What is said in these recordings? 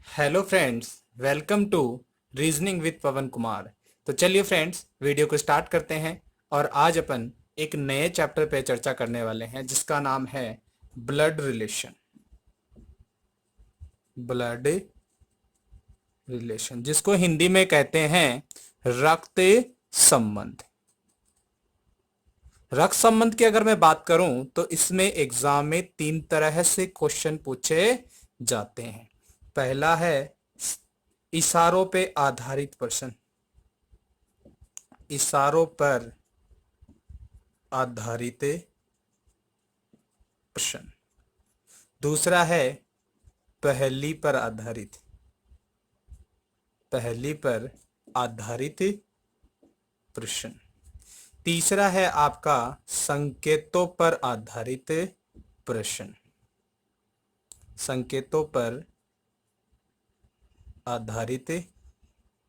Hello friends, welcome to reasoning with Pawan Kumar. तो चलिए friends, video को स्टार्ट करते हैं। और आज अपन एक नए चैप्टर पे चर्चा करने वाले हैं जिसका नाम है ब्लड रिलेशन। ब्लड रिलेशन जिसको हिंदी में कहते हैं रक्त संबंध। रक्त संबंध की अगर मैं बात करूं तो इसमें एग्जाम में तीन तरह से क्वेश्चन पूछे जाते हैं। पहला है इशारों पे आधारित प्रश्न। इशारों पर आधारित प्रश्न। दूसरा है पहेली पर आधारित। पहेली पर आधारित प्रश्न। तीसरा है आपका संकेतों पर आधारित प्रश्न। संकेतों पर आधारित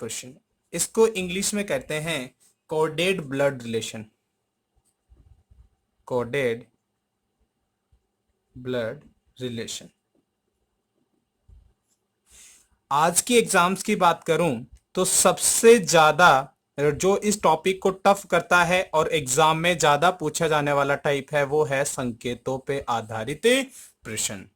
प्रश्न। इसको इंग्लिश में कहते हैं coded blood relation. Coded blood relation. आज की एग्जाम्स की बात करूं तो सबसे ज्यादा जो इस टॉपिक को टफ करता है और एग्जाम में ज्यादा पूछा जाने वाला टाइप है वो है संकेतों पे आधारित प्रश्न।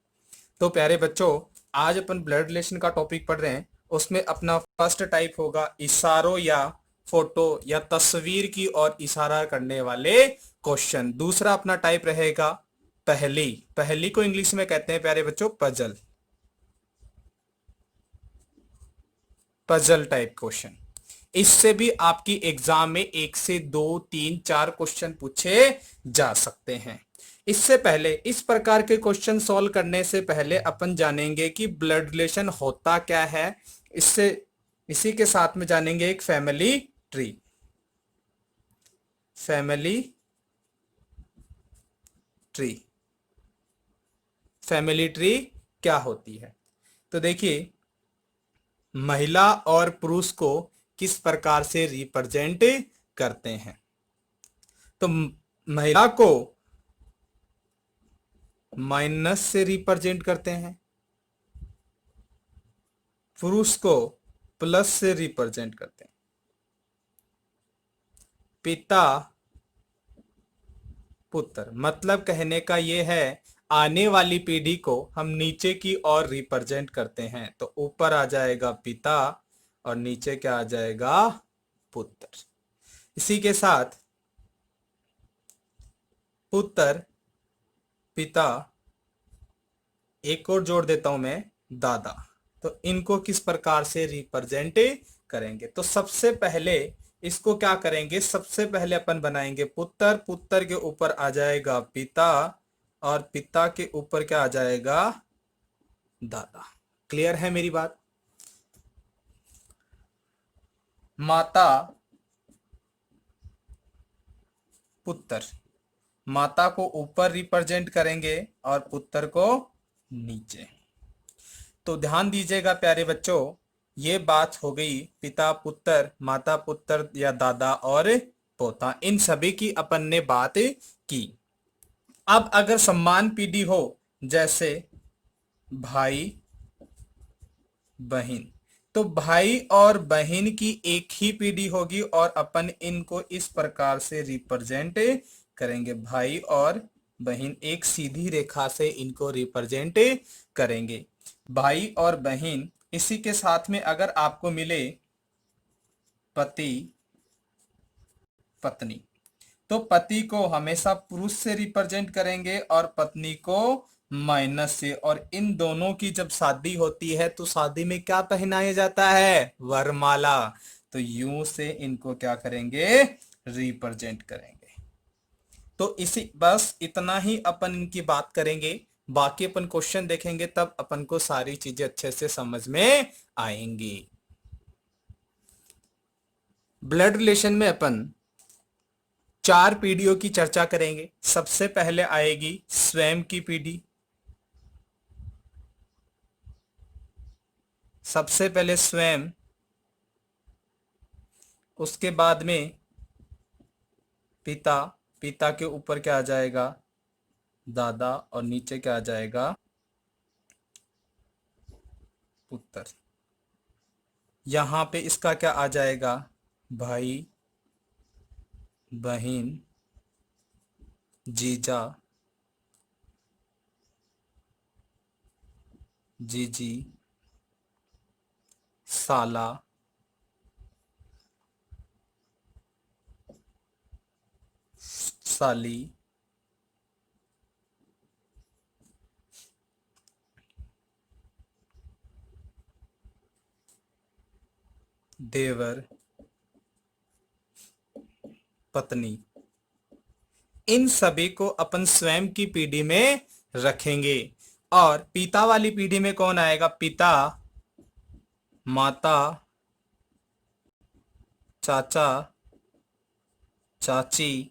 तो प्यारे बच्चों, आज अपन ब्लड रिलेशन का टॉपिक पढ़ रहे हैं। उसमें अपना फर्स्ट टाइप होगा इशारों या फोटो या तस्वीर की ओर इशारा करने वाले क्वेश्चन। दूसरा अपना टाइप रहेगा पहेली। पहेली को इंग्लिश में कहते हैं प्यारे बच्चों पजल। Puzzle type question. इससे भी आपकी एग्जाम में एक से दो तीन चार क्वेश्चन पूछे जा सकते हैं। इससे पहले इस प्रकार के क्वेश्चन सॉल्व करने से पहले अपन जानेंगे कि ब्लड रिलेशन होता क्या है। इससे इसी के साथ में जानेंगे एक family tree. Family tree. Family tree क्या होती है? तो देखिए, महिला और पुरुष को किस प्रकार से रिप्रेजेंट करते हैं। तो महिला को माइनस से रिप्रेजेंट करते हैं, पुरुष को प्लस से रिप्रेजेंट करते हैं। पिता पुत्र, मतलब कहने का यह है आने वाली पीढ़ी को हम नीचे की ओर रिप्रेजेंट करते हैं। तो ऊपर आ जाएगा पिता और नीचे क्या आ जाएगा? पुत्र। इसी के साथ पुत्र, पिता, एक और जोड़ देता हूं मैं, दादा। तो इनको किस प्रकार से रिप्रेजेंट करेंगे? तो सबसे पहले इसको क्या करेंगे? सबसे पहले अपन बनाएंगे पुत्र। पुत्र के ऊपर आ जाएगा पिता और पिता के ऊपर क्या आ जाएगा? दादा। क्लियर है मेरी बात? माता पुत्र, माता को ऊपर रिप्रेजेंट करेंगे और पुत्र को नीचे। तो ध्यान दीजिएगा प्यारे बच्चों, ये बात हो गई पिता पुत्र, माता पुत्र या दादा और पोता, इन सभी की अपन ने बात की। अब अगर समान पीढ़ी हो, जैसे भाई बहन, तो भाई और बहन की एक ही पीढ़ी होगी और अपन इनको इस प्रकार से रिप्रेजेंट करेंगे। भाई और बहन एक सीधी रेखा से इनको रिप्रेजेंट करेंगे। भाई और बहन, इसी के साथ में अगर आपको मिले पति पत्नी, तो पति को हमेशा पुरुष से रिप्रेजेंट करेंगे और पत्नी को माइनस से। और इन दोनों की जब शादी होती है तो शादी में क्या पहनाया जाता है? वरमाला। तो यूं से इनको क्या करेंगे? रिप्रेजेंट करेंगे। तो इसी बस इतना ही अपन इनकी बात करेंगे। बाकी अपन क्वेश्चन देखेंगे तब अपन को सारी चीजें अच्छे से समझ में आएंगी। ब्लड रिलेशन में अपन चार पीढ़ियों की चर्चा करेंगे। सबसे पहले आएगी स्वयं की पीढ़ी। सबसे पहले स्वयं, उसके बाद में पिता, पिता के ऊपर क्या आ जाएगा? दादा और नीचे क्या आ जाएगा? पुत्र। यहां पे इसका क्या आ जाएगा? भाई, बहन, जीजा, जीजी, साला, साली, देवर, पत्नी। इन सभी को अपन स्वयं की पीढ़ी में रखेंगे। और पिता वाली पीढ़ी में कौन आएगा? पिता, माता, चाचा, चाची,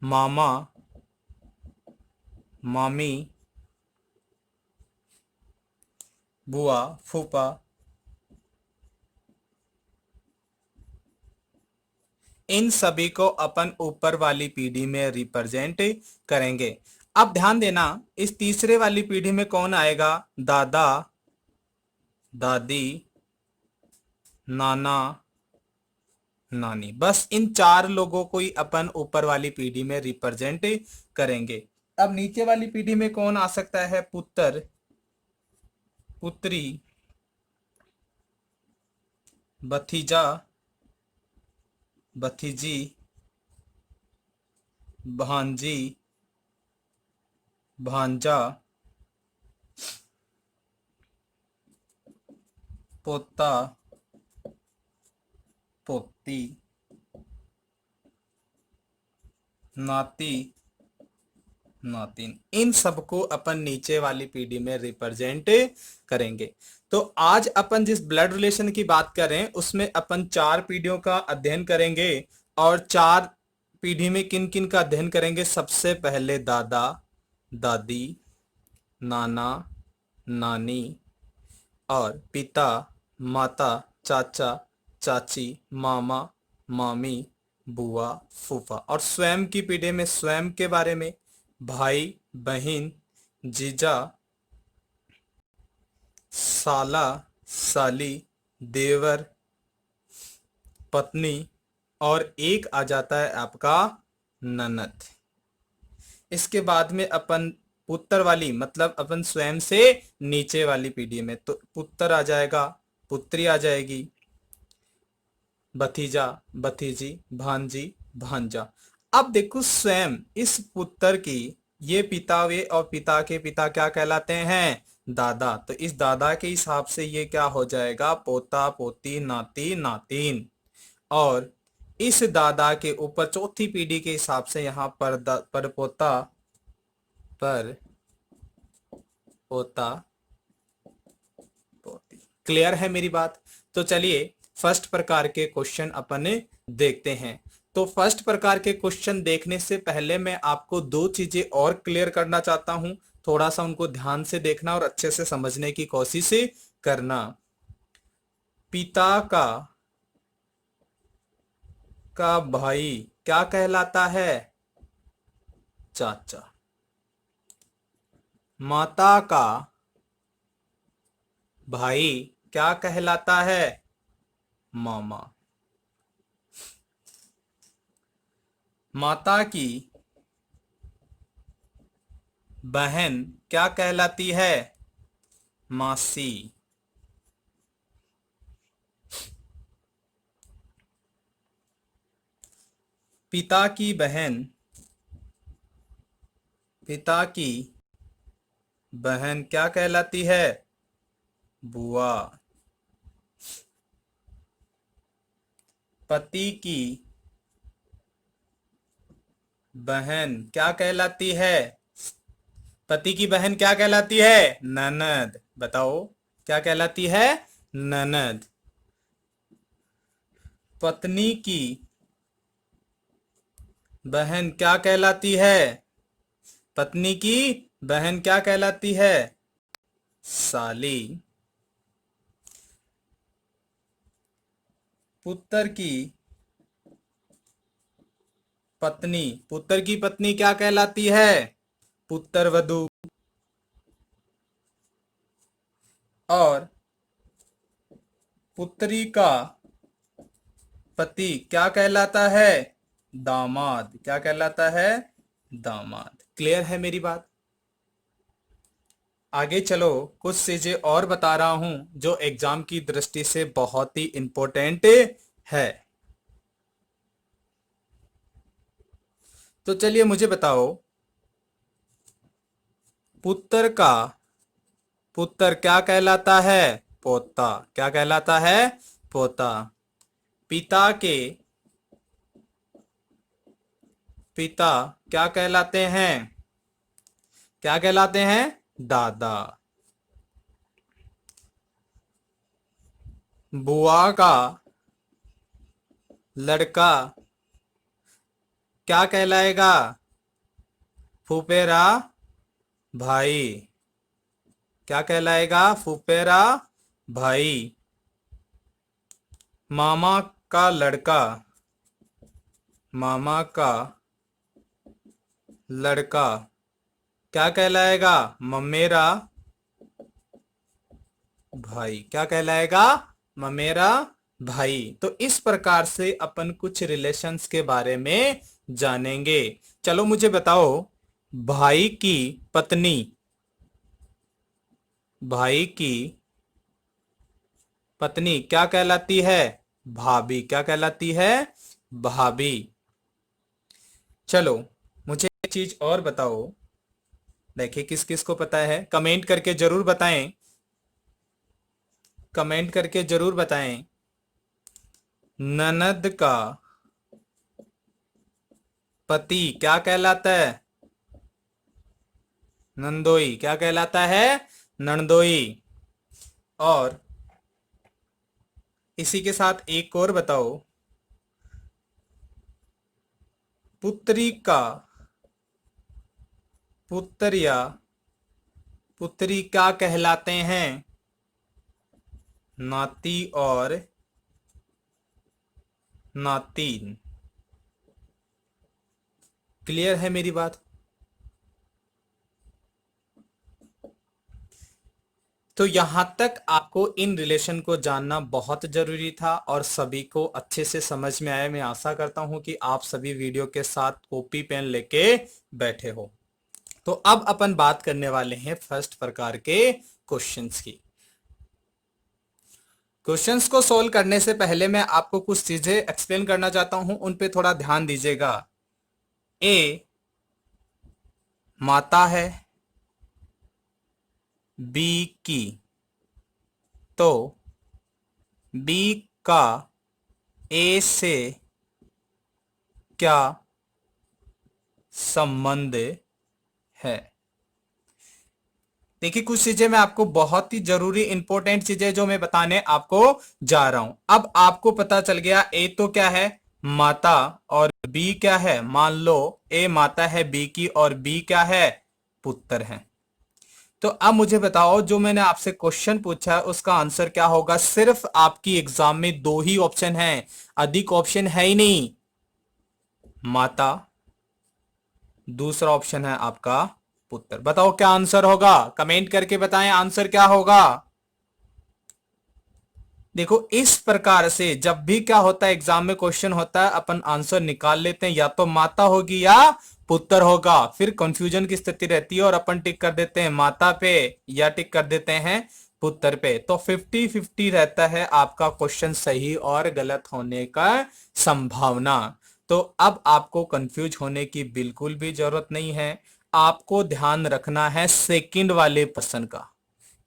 मामा, मामी, बुआ, फूफा। इन सभी को अपन ऊपर वाली पीढ़ी में रिप्रेजेंट करेंगे। अब ध्यान देना, इस तीसरे वाली पीढ़ी में कौन आएगा? दादा, दादी, नाना, नानी। बस इन चार लोगों को ही अपन ऊपर वाली पीढ़ी में रिप्रेजेंट करेंगे। अब नीचे वाली पीढ़ी में कौन आ सकता है? पुत्र, पुत्री, भतीजा, भतीजी, भांजी, भांजा, पोता, पोती, नाती, नातिन। इन सबको अपन नीचे वाली पीढ़ी में रिप्रेजेंट करेंगे। तो आज अपन जिस ब्लड रिलेशन की बात करें उसमें अपन चार पीढ़ियों का अध्ययन करेंगे। और चार पीढ़ी में किन किन का अध्ययन करेंगे? सबसे पहले दादा, दादी, नाना, नानी, और पिता, माता, चाचा, चाची, मामा, मामी, बुआ, फूफा। और स्वयं की पीढ़ी में स्वयं के बारे में भाई, बहन, जीजा, साला, साली, देवर, पत्नी, और एक आ जाता है आपका ननद। इसके बाद में अपन पुत्र वाली, मतलब अपन स्वयं से नीचे वाली पीढ़ी में, तो पुत्र आ जाएगा, पुत्री आ जाएगी, भतीजा, भतीजी, भांजी, भांजा। अब देखो स्वयं इस पुत्र की, ये पिता वे और पिता के पिता क्या कहलाते हैं? दादा। तो इस दादा के हिसाब से ये क्या हो जाएगा? पोता, पोती, नाती, नातिन। और इस दादा के ऊपर चौथी पीढ़ी के हिसाब से यहाँ पर पोता, पर पोता, पोती। क्लियर है मेरी बात? तो चलिए फर्स्ट प्रकार के क्वेश्चन अपन देखते हैं। तो फर्स्ट प्रकार के क्वेश्चन देखने से पहले मैं आपको दो चीजें और क्लियर करना चाहता हूं। थोड़ा सा उनको ध्यान से देखना और अच्छे से समझने की कोशिश करना। पिता का भाई क्या कहलाता है? चाचा। माता का भाई क्या कहलाता है? मामा। माता की बहन क्या कहलाती है? मासी। पिता की बहन, पिता की बहन क्या कहलाती है? बुआ। पति की बहन क्या कहलाती है? पति की बहन क्या कहलाती है? ननद। बताओ क्या कहलाती है? ननद। पत्नी की बहन क्या कहलाती है? पत्नी की बहन क्या कहलाती है? साली। पुत्र की पत्नी, पुत्र की पत्नी क्या कहलाती है? पुत्रवधू। और पुत्री का पति क्या कहलाता है? दामाद। क्या कहलाता है? दामाद। क्लियर है मेरी बात? आगे चलो, कुछ चीजें और बता रहा हूं जो एग्जाम की दृष्टि से बहुत ही इंपॉर्टेंट है। तो चलिए मुझे बताओ, पुत्र का पुत्र क्या कहलाता है? पोता। क्या कहलाता है? पोता। पिता के पिता क्या कहलाते हैं? क्या कहलाते हैं? दादा। बुआ का लड़का क्या कहलाएगा? फुफेरा भाई। क्या कहलाएगा? फुफेरा भाई। मामा का लड़का मामा का लड़का क्या कहलाएगा? ममेरा भाई। क्या कहलाएगा? ममेरा भाई। तो इस प्रकार से अपन कुछ रिलेशंस के बारे में जानेंगे। चलो मुझे बताओ, भाई की पत्नी भाई की पत्नी क्या कहलाती है? भाभी। क्या कहलाती है? भाभी। चलो मुझे एक चीज और बताओ, देखिए किस किस को पता है, कमेंट करके जरूर बताएं। कमेंट करके जरूर बताएं। ननद का पति क्या कहलाता है? नंदोई। क्या कहलाता है? नंदोई। और इसी के साथ एक और बताओ, पुत्री का पुत्र या पुत्री क्या कहलाते हैं? नाती और नातिन। क्लियर है मेरी बात? तो यहां तक आपको इन रिलेशन को जानना बहुत जरूरी था और सभी को अच्छे से समझ में आया। मैं आशा करता हूं कि आप सभी वीडियो के साथ कॉपी पेन लेके बैठे हो। तो अब अपन बात करने वाले हैं फर्स्ट प्रकार के क्वेश्चंस की। क्वेश्चंस को सोल्व करने से पहले मैं आपको कुछ चीजें एक्सप्लेन करना चाहता हूं, उन पे थोड़ा ध्यान दीजिएगा। ए माता है बी की, तो बी का ए से क्या संबंध है? देखिए कुछ चीजें मैं आपको, बहुत ही जरूरी इंपॉर्टेंट चीजें जो मैं बताने आपको जा रहा हूं। अब आपको पता चल गया, ए तो क्या है? माता। और बी क्या है? मान लो ए माता है बी की और बी क्या है? पुत्र है। तो अब मुझे बताओ, जो मैंने आपसे क्वेश्चन पूछा है उसका आंसर क्या होगा? सिर्फ आपकी एग्जाम में दो ही ऑप्शन है, अधिक ऑप्शन है ही नहीं। माता, दूसरा ऑप्शन है आपका पुत्र। बताओ क्या आंसर होगा? कमेंट करके बताएं आंसर क्या होगा। देखो इस प्रकार से जब भी क्या होता है, एग्जाम में क्वेश्चन होता है, अपन आंसर निकाल लेते हैं, या तो माता होगी या पुत्र होगा। फिर कंफ्यूजन की स्थिति रहती है और अपन टिक कर देते हैं माता पे या टिक कर देते हैं पुत्र पे। तो 50-50 रहता है आपका क्वेश्चन सही और गलत होने का संभावना। तो अब आपको कंफ्यूज होने की बिल्कुल भी जरूरत नहीं है। आपको ध्यान रखना है सेकंड वाले पर्सन का।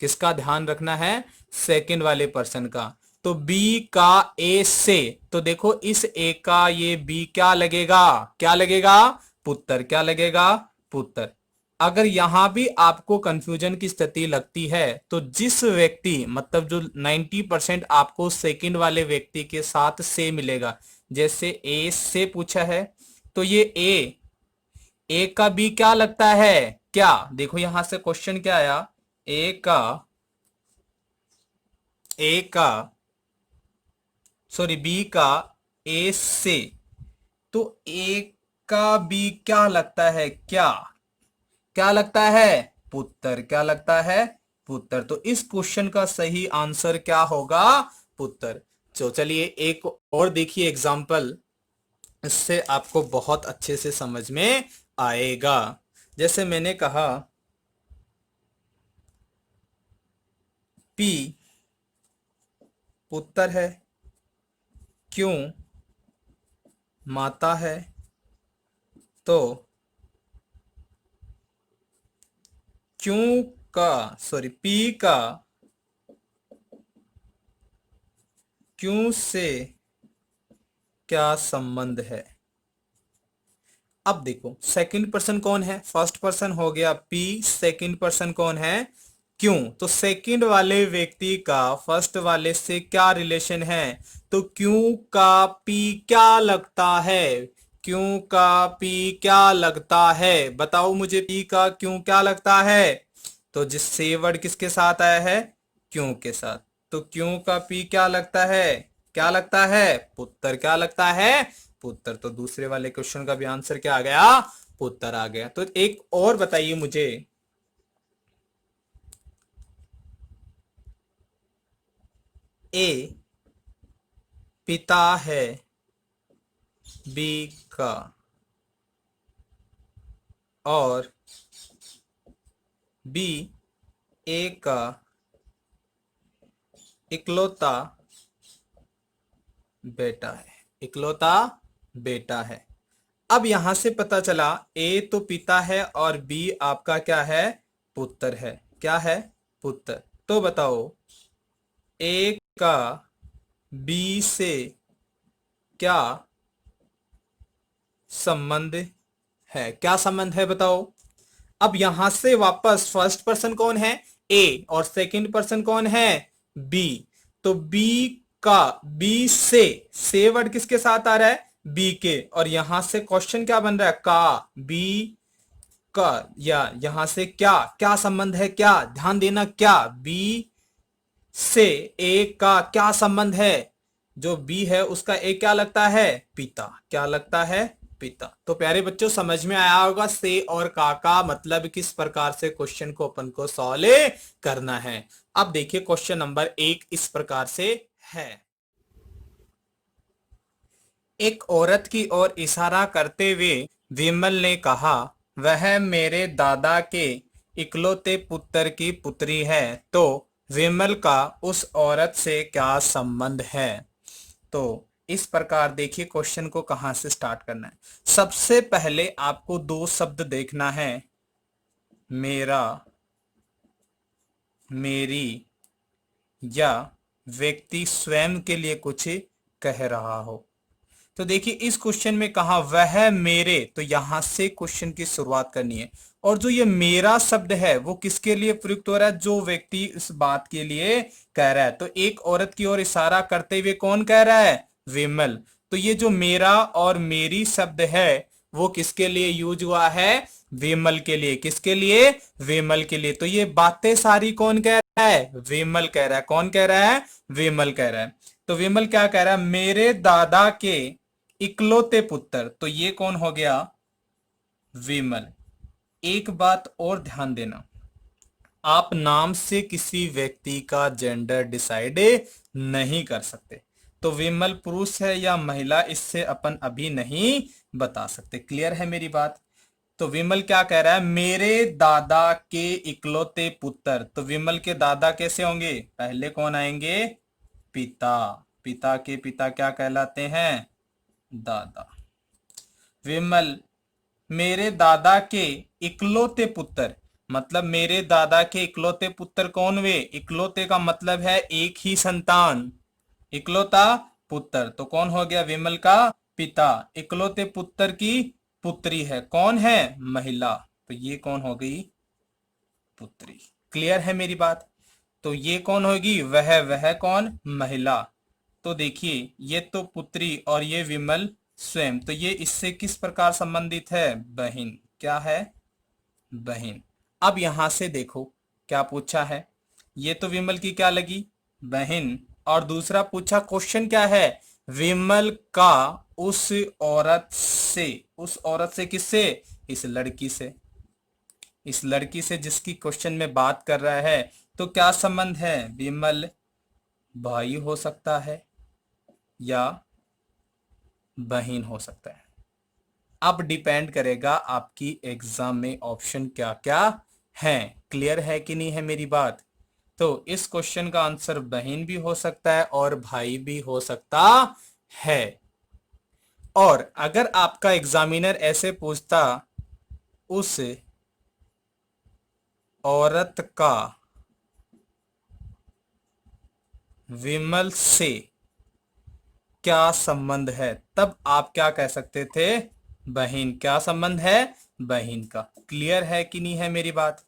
किसका ध्यान रखना है? सेकंड वाले पर्सन का। तो बी का ए से, तो देखो इस ए का ये बी क्या लगेगा? क्या लगेगा? पुत्र। क्या लगेगा? पुत्र। अगर यहां भी आपको कंफ्यूजन की स्थिति लगती है, तो जिस व्यक्ति, मतलब जो 90% आपको सेकंड वाले व्यक्ति के साथ से मिलेगा, जैसे ए से पूछा है, तो ये ए का बी क्या लगता है? क्या देखो यहां से क्वेश्चन क्या आया, ए का सॉरी बी का ए से, तो ए का बी क्या लगता है? क्या क्या लगता है? पुत्र। क्या लगता है? पुत्र। तो इस क्वेश्चन का सही आंसर क्या होगा? पुत्र। तो चलिए एक और देखिए एग्जाम्पल, इससे आपको बहुत अच्छे से समझ में आएगा। जैसे मैंने कहा पी पुत्र है, क्यों माता है, तो क्यों का सॉरी पी का क्यों से क्या संबंध है? अब देखो सेकंड पर्सन कौन है? फर्स्ट पर्सन हो गया पी, सेकंड पर्सन कौन है? क्यों। तो सेकंड वाले व्यक्ति का फर्स्ट वाले से क्या रिलेशन है? तो क्यों का पी क्या लगता है? क्यों का पी क्या लगता है? बताओ मुझे, पी का क्यों क्या लगता है? तो जिससे वर्ड किसके साथ आया है? क्यों के साथ। तो क्यों का पी क्या लगता है? क्या लगता है? पुत्र। क्या लगता है? पुत्र। तो दूसरे वाले क्वेश्चन का भी आंसर क्या आ गया? पुत्र आ गया। तो एक और बताइए मुझे, ए पिता है बी का और बी ए का इकलौता बेटा है। इकलौता बेटा है। अब यहां से पता चला ए तो पिता है और बी आपका क्या है? पुत्र है। क्या है? पुत्र। तो बताओ ए का बी से क्या संबंध है? क्या संबंध है बताओ। अब यहां से वापस फर्स्ट पर्सन कौन है? ए, और सेकंड पर्सन कौन है? बी। तो बी का बी से वर्ड किसके साथ आ रहा है? बी के। और यहां से क्वेश्चन क्या बन रहा है? का बी का, या यहां से क्या क्या संबंध है? क्या ध्यान देना, क्या बी से ए का क्या संबंध है? जो बी है उसका ए क्या लगता है? पिता। क्या लगता है? पिता। तो प्यारे बच्चों समझ में आया होगा से और का मतलब किस प्रकार से क्वेश्चन को अपन को सॉल्व करना है। अब देखिए क्वेश्चन नंबर 1 इस प्रकार से है। एक औरत की ओर इशारा करते हुए विमल ने कहा, वह मेरे दादा के इकलौते पुत्र की पुत्री है। तो विमल का उस औरत से क्या संबंध है? तो इस प्रकार देखिए क्वेश्चन को कहां से स्टार्ट करना है। सबसे पहले आपको दो शब्द देखना है, मेरा, मेरी, या व्यक्ति स्वयं के लिए कुछ कह रहा हो। तो देखिए इस क्वेश्चन में कहा वह मेरे, तो यहां से क्वेश्चन की शुरुआत करनी है। और जो ये मेरा शब्द है वो किसके लिए प्रयुक्त हो रहा है? जो व्यक्ति इस बात के लिए कह रहा है। तो एक औरत की ओर इशारा करते हुए कौन कह रहा है? विमल। तो ये जो मेरा और मेरी शब्द है वो किसके लिए यूज हुआ है? विमल के लिए। किसके लिए? विमल के लिए। तो ये बातें सारी कौन कह रहा है? विमल कह रहा है। कौन कह रहा है? विमल कह रहा है। तो विमल क्या कह रहा है? मेरे दादा के इकलौते पुत्र। तो ये कौन हो गया? विमल। एक बात और ध्यान देना, आप नाम से किसी व्यक्ति का जेंडर डिसाइड नहीं कर सकते। तो विमल पुरुष है या महिला इससे अपन अभी नहीं बता सकते। क्लियर है मेरी बात? तो विमल क्या कह रहा है? मेरे दादा के इकलौते पुत्र। तो विमल के दादा कैसे होंगे? पहले कौन आएंगे? पिता। पिता के पिता क्या कहलाते हैं? दादा। विमल मेरे दादा के इकलौते पुत्र, मतलब मेरे दादा के इकलौते पुत्र कौन वे? इकलौते का मतलब है एक ही संतान। इकलौता पुत्र तो कौन हो गया? विमल का पिता। इकलौते पुत्र की पुत्री है, कौन है? महिला। तो ये कौन हो गई? पुत्री। क्लियर है मेरी बात? तो ये कौन होगी? वह कौन? महिला। तो देखिए ये तो पुत्री और ये विमल स्वयं, तो ये इससे किस प्रकार संबंधित है? बहन। क्या है? बहन। अब यहां से देखो क्या पूछा है। ये तो विमल की क्या लगी? बहन। और दूसरा पूछा क्वेश्चन क्या है? विमल का उस औरत से। उस औरत से किससे? इस लड़की से। इस लड़की से जिसकी क्वेश्चन में बात कर रहा है, तो क्या संबंध है? विमल भाई हो सकता है या बहन हो सकता है। अब डिपेंड करेगा आपकी एग्जाम में ऑप्शन क्या क्या है। क्लियर है कि नहीं है मेरी बात? तो इस क्वेश्चन का आंसर बहन भी हो सकता है और भाई भी हो सकता है। और अगर आपका एग्जामिनर ऐसे पूछता, उस औरत का विमल से क्या संबंध है, तब आप क्या कह सकते थे? बहन। क्या संबंध है? बहन का। क्लियर है कि नहीं है मेरी बात?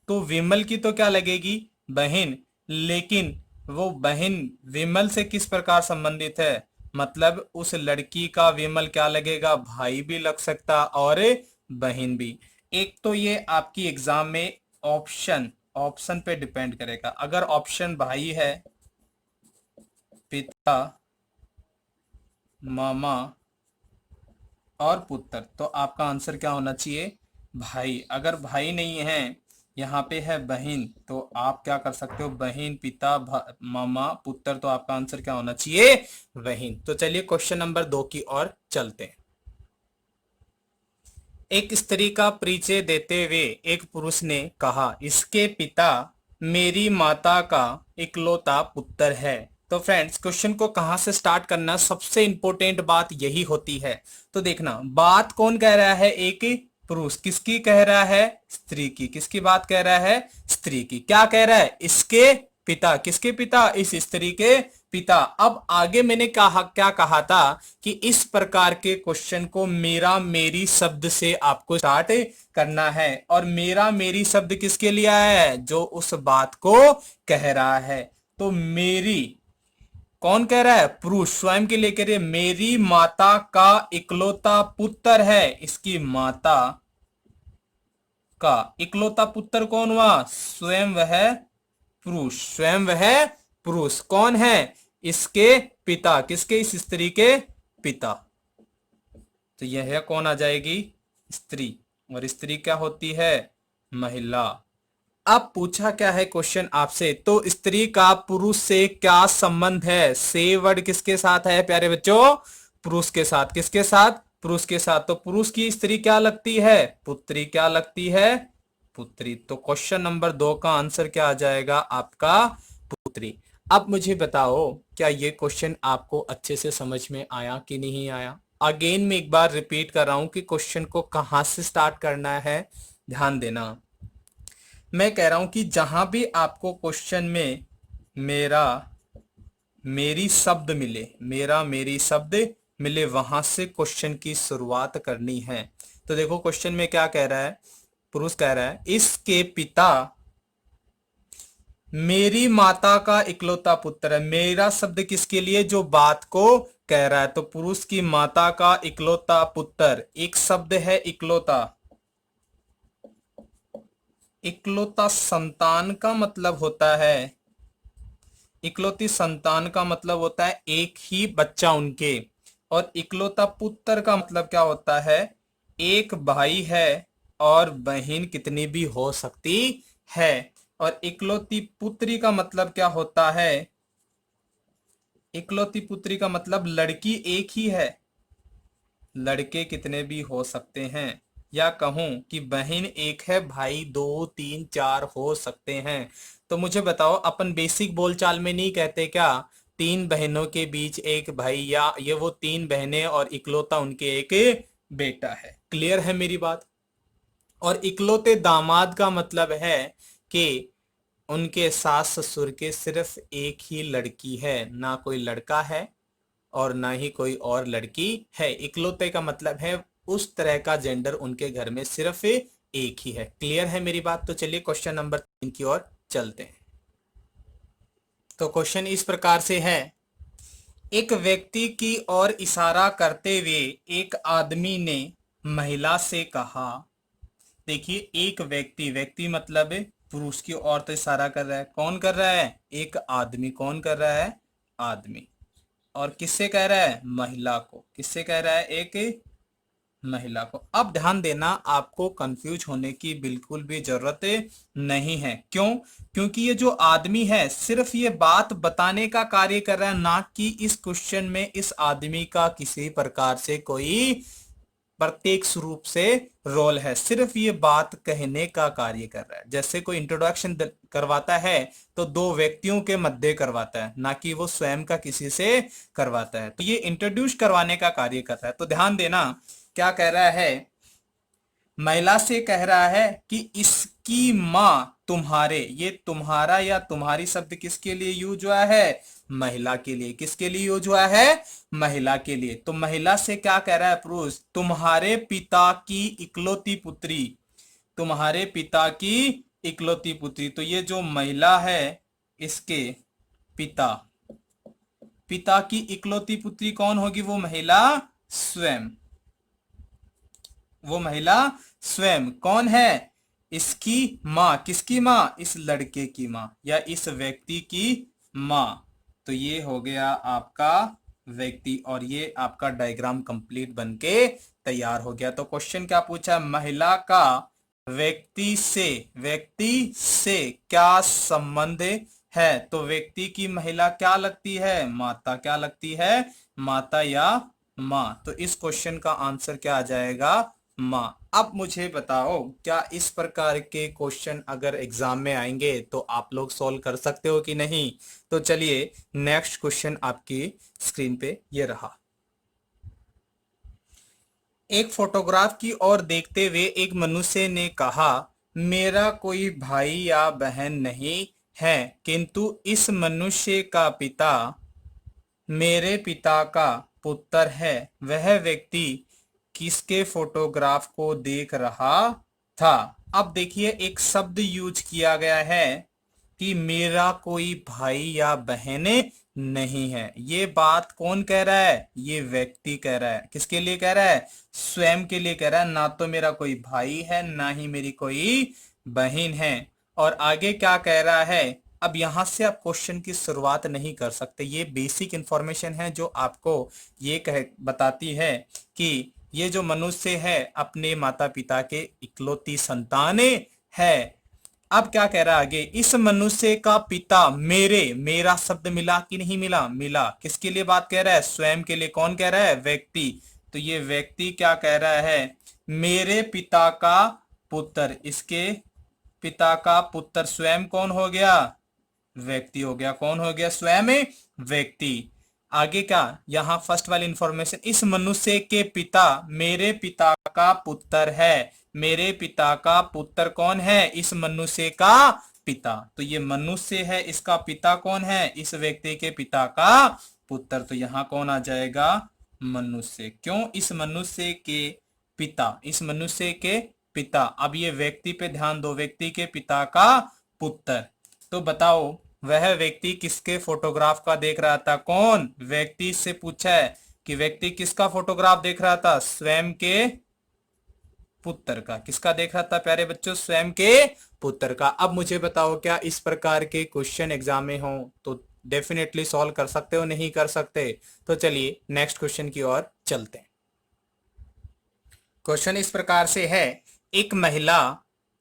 तो विमल की तो क्या लगेगी? बहन। लेकिन वो बहन विमल से किस प्रकार संबंधित है? मतलब उस लड़की का विमल क्या लगेगा? भाई भी लग सकता और बहन भी। एक तो ये आपकी एग्जाम में ऑप्शन ऑप्शन पे डिपेंड करेगा। अगर ऑप्शन भाई है, पिता, मामा और पुत्र, तो आपका आंसर क्या होना चाहिए? भाई। अगर भाई नहीं है, यहाँ पे है बहन, तो आप क्या कर सकते हो? बहन, पिता, मामा, पुत्र, तो आपका आंसर क्या होना चाहिए? बहन। तो चलिए क्वेश्चन नंबर 2 की ओर चलते हैं। एक स्त्री का परिचय देते हुए एक पुरुष ने कहा, इसके पिता मेरी माता का इकलौता पुत्र है। तो फ्रेंड्स, क्वेश्चन को कहां से स्टार्ट करना, सबसे इंपॉर्टेंट बात यही होती है। तो देखना, बात कौन कह रहा है? एक पुरुष। किसकी कह रहा है? स्त्री की। किसकी बात कह रहा है? स्त्री की। क्या कह रहा है? इसके पिता। किसके पिता? इस स्त्री के पिता। अब आगे मैंने कहा, क्या कहा था कि इस प्रकार के क्वेश्चन को मेरा मेरी शब्द से आपको स्टार्ट करना है। और मेरा मेरी शब्द किसके लिए आया है? जो उस बात को कह रहा है। तो मेरी कौन कह रहा है? पुरुष स्वयं के लिए कह रही है, मेरी माता का इकलौता पुत्र है। इसकी माता का इकलौता पुत्र कौन हुआ? स्वयं वह पुरुष। स्वयं वह पुरुष कौन है? इसके पिता। किसके? इस स्त्री के पिता। तो यह कौन आ जाएगी? स्त्री। और स्त्री क्या होती है? महिला। अब पूछा क्या है क्वेश्चन आपसे, तो स्त्री का पुरुष से क्या संबंध है? से वर्ड किसके साथ है प्यारे बच्चों? पुरुष के साथ। किसके साथ? पुरुष के साथ। तो पुरुष की स्त्री क्या लगती है? पुत्री। क्या लगती है? पुत्री। तो क्वेश्चन नंबर 2 का आंसर क्या आ जाएगा आपका? पुत्री। अब मुझे बताओ, क्या ये क्वेश्चन आपको अच्छे से समझ में आया कि नहीं आया? अगेन मैं एक बार रिपीट कर रहा हूं कि क्वेश्चन को कहां से स्टार्ट करना है, ध्यान देना। मैं कह रहा हूं कि जहां भी आपको क्वेश्चन में मेरा मेरी शब्द मिले, मेरा मेरी शब्द मिले, वहां से क्वेश्चन की शुरुआत करनी है। तो देखो क्वेश्चन में क्या कह रहा है? पुरुष कह रहा है, इसके पिता मेरी माता का इकलौता पुत्र है। मेरा शब्द किसके लिए? जो बात को कह रहा है। तो पुरुष की माता का इकलौता पुत्र, एक शब्द है इकलौता। इकलौता संतान का मतलब होता है, इकलौती संतान का मतलब होता है एक ही बच्चा उनके। और इकलौता पुत्र का मतलब क्या होता है? एक भाई है और बहन कितनी भी हो सकती है। और इकलौती पुत्री का मतलब क्या होता है? इकलौती पुत्री का मतलब लड़की एक ही है, लड़के कितने भी हो सकते हैं। या कहूं कि बहन एक है, भाई 2 3 4 हो सकते हैं। तो मुझे बताओ, अपन बेसिक बोलचाल में नहीं कहते क्या, 3 बहनों के बीच एक भाई, या ये वो 3 बहनें और इकलौता उनके एक बेटा है। क्लियर है मेरी बात? और इकलौते दामाद का मतलब है कि उनके सास ससुर के सिर्फ एक ही लड़की है, ना कोई लड़का है और ना ही कोई और लड़की है। इकलौते का मतलब है उस तरह का जेंडर उनके घर में सिर्फ एक ही है। क्लियर है मेरी बात? तो चलिए क्वेश्चन नंबर 3 की ओर चलते हैं। तो क्वेश्चन इस प्रकार से है, एक व्यक्ति की ओर इशारा करते हुए एक आदमी ने महिला से कहा। देखिए, एक व्यक्ति, व्यक्ति मतलब पुरुष की ओर तो इशारा कर रहा है। कौन कर रहा है? एक आदमी। कौन कर रहा है? आदमी। और किससे कह रहा है? महिला को। किससे कह रहा है? एक महिला को। अब ध्यान देना, आपको कंफ्यूज होने की बिल्कुल भी जरूरत नहीं है। क्यों? क्योंकि ये जो आदमी है सिर्फ ये बात बताने का कार्य कर रहा है, ना कि इस क्वेश्चन में इस आदमी का किसी प्रकार से कोई प्रत्यक्ष रूप से रोल है। सिर्फ ये बात कहने का कार्य कर रहा है। जैसे कोई इंट्रोडक्शन करवाता है तो दो व्यक्तियों के मध्य करवाता है, ना कि वो स्वयं का किसी से करवाता है। तो ये इंट्रोड्यूस करवाने का कार्य कर रहा है। तो ध्यान देना, क्या कह रहा है? महिला से कह रहा है कि इसकी माँ तुम्हारे, ये तुम्हारा या तुम्हारी शब्द किसके लिए यूज हुआ है? महिला के लिए। किसके लिए यूज हुआ है? महिला के लिए। तो महिला से क्या कह रहा है पुरुष? तुम्हारे पिता की इकलौती पुत्री, तुम्हारे पिता की इकलौती पुत्री। तो ये जो महिला है इसके पिता, पिता की इकलौती पुत्री कौन होगी? वो महिला स्वयं। वो महिला स्वयं कौन है? इसकी माँ। किसकी माँ? इस लड़के की माँ या इस व्यक्ति की माँ। तो ये हो गया आपका व्यक्ति, और ये आपका डायग्राम कंप्लीट बनके तैयार हो गया। तो क्वेश्चन क्या पूछा? महिला का व्यक्ति से क्या संबंध है? तो व्यक्ति की महिला क्या लगती है? माता। क्या लगती है? माता या माँ। तो इस क्वेश्चन का आंसर क्या आ जाएगा? माँ। अब मुझे बताओ, क्या इस प्रकार के क्वेश्चन अगर एग्जाम में आएंगे तो आप लोग सॉल्व कर सकते हो कि नहीं? तो चलिए नेक्स्ट क्वेश्चन आपकी स्क्रीन पे ये रहा। एक फोटोग्राफ की ओर देखते हुए एक मनुष्य ने कहा, मेरा कोई भाई या बहन नहीं है, किंतु इस मनुष्य का पिता मेरे पिता का पुत्र है। वह व्यक्ति किसके फोटोग्राफ को देख रहा था? अब देखिए, एक शब्द यूज किया गया है कि मेरा कोई भाई या बहन नहीं है। ये बात कौन कह रहा है? ये व्यक्ति कह रहा है। किसके लिए कह रहा है? स्वयं के लिए कह रहा है। ना तो मेरा कोई भाई है, ना ही मेरी कोई बहन है। और आगे क्या कह रहा है? अब यहां से आप क्वेश्चन की शुरुआत नहीं कर सकते। ये बेसिक इंफॉर्मेशन है जो आपको ये कह बताती है कि ये जो मनुष्य है अपने माता पिता के इकलौती संतान है। अब क्या कह रहा है आगे? इस मनुष्य का पिता मेरा शब्द मिला कि नहीं मिला? मिला। किसके लिए बात कह रहा है? स्वयं के लिए। कौन कह रहा है? व्यक्ति। तो ये व्यक्ति क्या कह रहा है? मेरे पिता का पुत्र। इसके पिता का पुत्र स्वयं कौन हो गया? व्यक्ति हो गया। कौन हो गया? स्वयं व्यक्ति। आगे क्या? यहाँ फर्स्ट वाली इंफॉर्मेशन, इस मनुष्य के पिता मेरे पिता का पुत्र है। मेरे पिता का पुत्र कौन है? इस मनुष्य का पिता। तो ये मनुष्य है, इसका पिता कौन है? इस व्यक्ति के पिता का पुत्र। तो यहाँ कौन आ जाएगा? मनुष्य। क्यों? इस मनुष्य के पिता, इस मनुष्य के पिता। अब ये व्यक्ति पे ध्यान दो, व्यक्ति के पिता का पुत्र। तो बताओ, वह व्यक्ति किसके फोटोग्राफ का देख रहा था? कौन? व्यक्ति से पूछा है कि व्यक्ति किसका फोटोग्राफ देख रहा था? स्वयं के पुत्र का। किसका देख रहा था प्यारे बच्चों? स्वयं के पुत्र का। अब मुझे बताओ, क्या इस प्रकार के क्वेश्चन एग्जाम में हो तो डेफिनेटली सॉल्व कर सकते हो, नहीं कर सकते? तो चलिए नेक्स्ट क्वेश्चन की ओर चलते हैं। क्वेश्चन इस प्रकार से है, एक महिला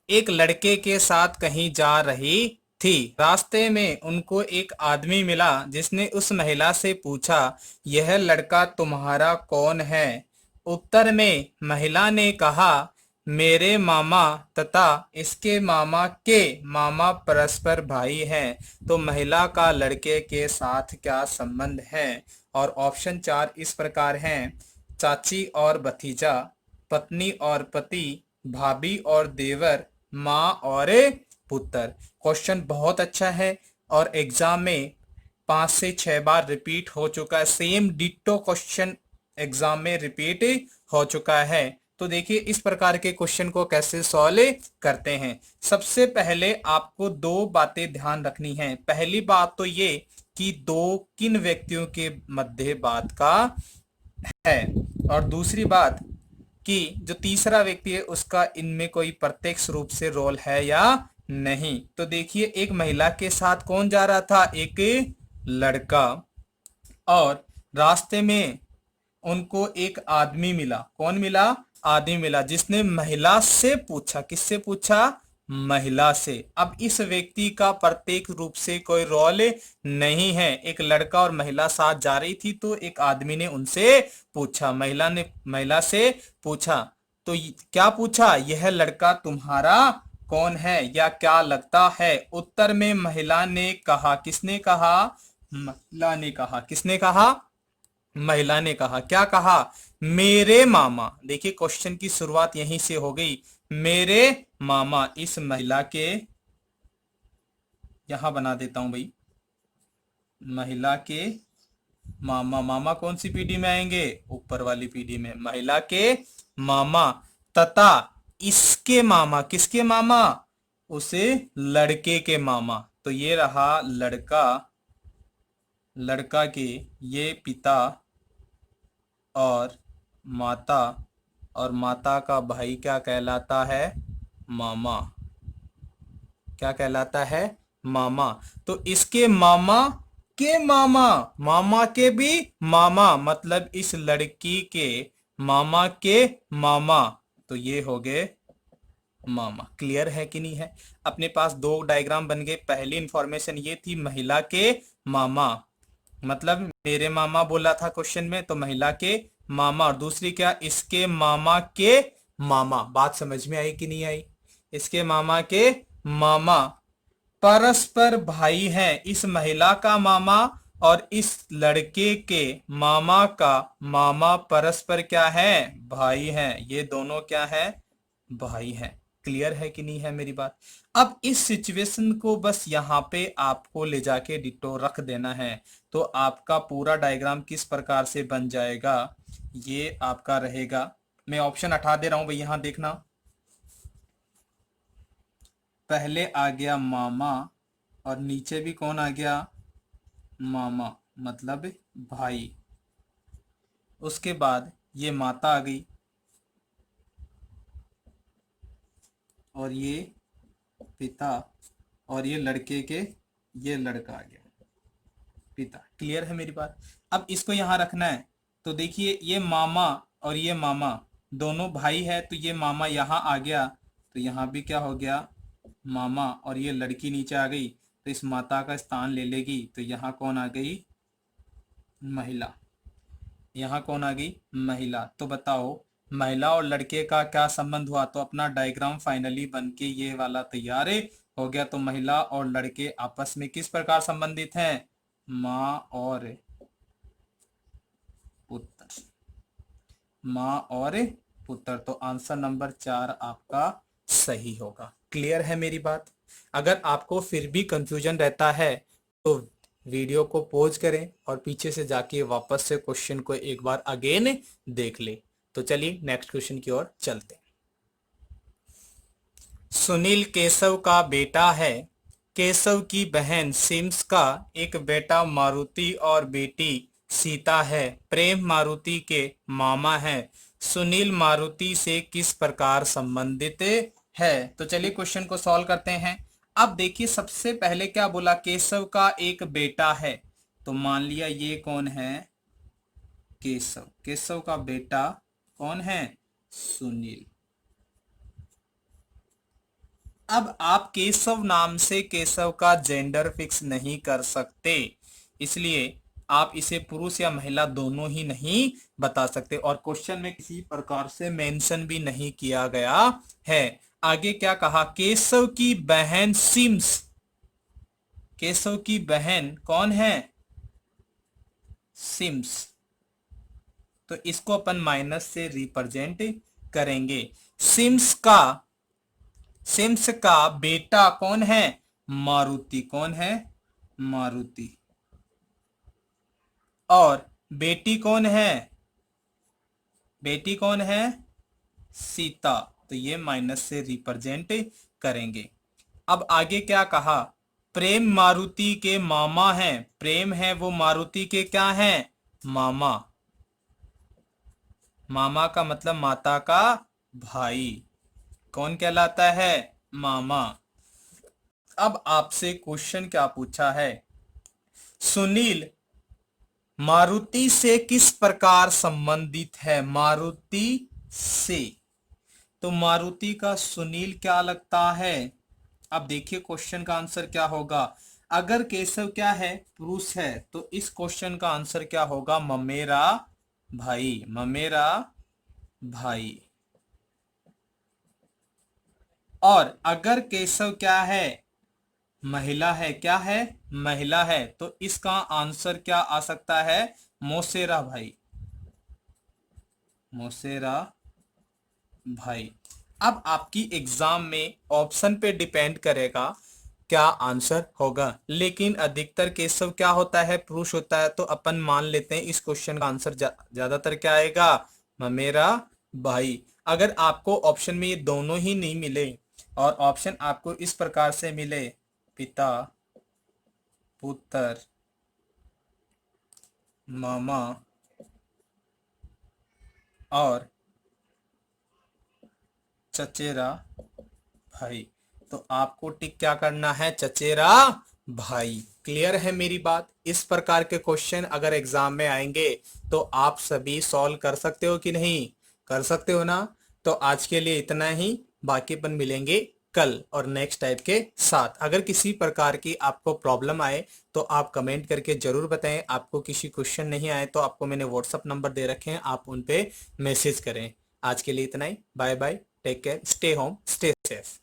एक लड़के के साथ कहीं जा रही थी। रास्ते में उनको एक आदमी मिला जिसने उस महिला से पूछा, यह लड़का तुम्हारा कौन है? उत्तर में महिला ने कहा, मेरे मामा तथा इसके मामा के मामा परस्पर भाई हैं। तो महिला का लड़के के साथ क्या संबंध है? और ऑप्शन 4 इस प्रकार हैं, चाची और भतीजा, पत्नी और पति, भाभी और देवर, माँ और पुत्र। क्वेश्चन बहुत अच्छा है और एग्जाम में 5 से 6 बार रिपीट हो चुका है। सेम डिट्टो क्वेश्चन एग्जाम में रिपीट हो चुका है। तो देखिए इस प्रकार के क्वेश्चन को कैसे सॉल्व करते हैं। सबसे पहले आपको दो बातें ध्यान रखनी है। पहली बात तो ये कि दो किन व्यक्तियों के मध्य बात का है, और दूसरी बात कि जो तीसरा व्यक्ति है उसका इनमें कोई प्रत्यक्ष रूप से रोल है या नहीं। तो देखिए, एक महिला के साथ कौन जा रहा था? एक लड़का। और रास्ते में उनको एक आदमी मिला। कौन मिला? आदमी मिला, जिसने महिला से पूछा। किससे पूछा? महिला से। अब इस व्यक्ति का प्रत्येक रूप से कोई रोल नहीं है। एक लड़का और महिला साथ जा रही थी, तो एक आदमी ने उनसे पूछा, महिला ने महिला से पूछा। तो क्या पूछा? यह लड़का तुम्हारा कौन है या क्या लगता है? उत्तर में महिला ने कहा। किसने कहा? महिला ने कहा। किसने कहा? महिला ने कहा। क्या कहा? मेरे मामा। देखिए क्वेश्चन की शुरुआत यहीं से हो गई। मेरे मामा। इस महिला के, यहां बना देता हूं भाई, महिला के मामा। मामा कौन सी पीढ़ी में आएंगे? ऊपर वाली पीढ़ी में। महिला के मामा तथा इसके मामा। किसके मामा? उसे लड़के के मामा। तो ये रहा लड़का, लड़का के ये पिता और माता, और माता का भाई क्या कहलाता है? मामा। क्या कहलाता है? मामा। तो इसके मामा के मामा, मामा के भी मामा, मतलब इस लड़की के मामा के मामा। तो ये हो गए मामा। क्लियर है कि नहीं है? अपने पास दो डायग्राम बन गए। पहली इंफॉर्मेशन ये थी महिला के मामा, मतलब मेरे मामा बोला था क्वेश्चन में, तो महिला के मामा। और दूसरी क्या? इसके मामा के मामा। बात समझ में आई कि नहीं आई? इसके मामा के मामा परस्पर भाई हैं। इस महिला का मामा और इस लड़के के मामा का मामा परस्पर क्या है? भाई हैं। ये दोनों क्या है? भाई हैं। क्लियर है कि नहीं है मेरी बात? अब इस सिचुएशन को बस यहाँ पे आपको ले जाके डिटो रख देना है, तो आपका पूरा डायग्राम किस प्रकार से बन जाएगा ये आपका रहेगा। मैं ऑप्शन हटा दे रहा हूं भाई, यहां देखना। पहले आ गया मामा और नीचे भी कौन आ गया? मामा, मतलब भाई। उसके बाद ये माता आ गई और ये पिता, और ये लड़के के, ये लड़का आ गया पिता। क्लियर है मेरी बात? अब इसको यहां रखना है। तो देखिए ये मामा और ये मामा दोनों भाई है, तो ये मामा यहां आ गया, तो यहां भी क्या हो गया? मामा। और ये लड़की नीचे आ गई, तो इस माता का स्थान ले लेगी, तो यहाँ कौन आ गई? महिला। यहाँ कौन आ गई? महिला। तो बताओ महिला और लड़के का क्या संबंध हुआ? तो अपना डायग्राम फाइनली बन के ये वाला तैयार हो गया। तो महिला और लड़के आपस में किस प्रकार संबंधित हैं? माँ और पुत्र। माँ और पुत्र। तो आंसर नंबर 4 आपका सही होगा। क्लियर है मेरी बात? अगर आपको फिर भी कंफ्यूजन रहता है तो वीडियो को पॉज करें और पीछे से जाके वापस से क्वेश्चन को एक बार अगेन देख ले। तो चलिए नेक्स्ट क्वेश्चन की ओर चलते हैं। सुनील केशव का बेटा है। केशव की बहन सिम्स का एक बेटा मारुति और बेटी सीता है। प्रेम मारुति के मामा है। सुनील मारुति से किस प्रकार संबंधित है? तो चलिए क्वेश्चन को सॉल्व करते हैं। अब देखिए सबसे पहले क्या बोला? केशव का एक बेटा है, तो मान लिया ये कौन है? केशव। केशव का बेटा कौन है? सुनील। अब आप केशव नाम से केशव का जेंडर फिक्स नहीं कर सकते, इसलिए आप इसे पुरुष या महिला दोनों ही नहीं बता सकते, और क्वेश्चन में किसी प्रकार से मेंशन भी नहीं किया गया है। आगे क्या कहा? केशव की बहन सिम्स। केशव की बहन कौन है? सिम्स। तो इसको अपन माइनस से रिप्रेजेंट करेंगे। सिम्स का सिम्स का बेटा कौन है? मारुति। कौन है? मारुति। और बेटी कौन है? बेटी कौन है? सीता। तो ये माइनस से रिप्रेजेंट करेंगे। अब आगे क्या कहा? प्रेम मारुति के मामा हैं। प्रेम है वो मारुति के क्या हैं? मामा। मामा का मतलब माता का भाई। कौन कहलाता है? मामा। अब आपसे क्वेश्चन क्या पूछा है? सुनील मारुति से किस प्रकार संबंधित है? मारुति से, तो मारुति का सुनील क्या लगता है? अब देखिए क्वेश्चन का आंसर क्या होगा। अगर केशव क्या है? पुरुष है, तो इस क्वेश्चन का आंसर क्या होगा? ममेरा भाई, ममेरा भाई। और अगर केशव क्या है? महिला है, क्या है? महिला है, तो इसका आंसर क्या आ सकता है? मोसेरा भाई, मोसेरा भाई। अब आपकी एग्जाम में ऑप्शन पे डिपेंड करेगा क्या आंसर होगा, लेकिन अधिकतर केशव क्या होता है? पुरुष होता है, तो अपन मान लेते हैं इस क्वेश्चन का आंसर ज्यादातर क्या आएगा? ममेरा भाई। अगर आपको ऑप्शन में ये दोनों ही नहीं मिले और ऑप्शन आपको इस प्रकार से मिले, पिता, पुत्र, मामा और चचेरा भाई, तो आपको टिक क्या करना है? चचेरा भाई। क्लियर है मेरी बात? इस प्रकार के क्वेश्चन अगर एग्जाम में आएंगे तो आप सभी सॉल्व कर सकते हो कि नहीं? कर सकते हो ना? तो आज के लिए इतना ही, बाकी अपन मिलेंगे कल और नेक्स्ट टाइप के साथ। अगर किसी प्रकार की आपको प्रॉब्लम आए तो आप कमेंट करके जरूर बताएं। आपको किसी क्वेश्चन नहीं आए तो आपको मैंने व्हाट्सअप नंबर दे रखे हैं, आप उन पे मैसेज करें। आज के लिए इतना ही, bye bye, take care, stay home, stay safe.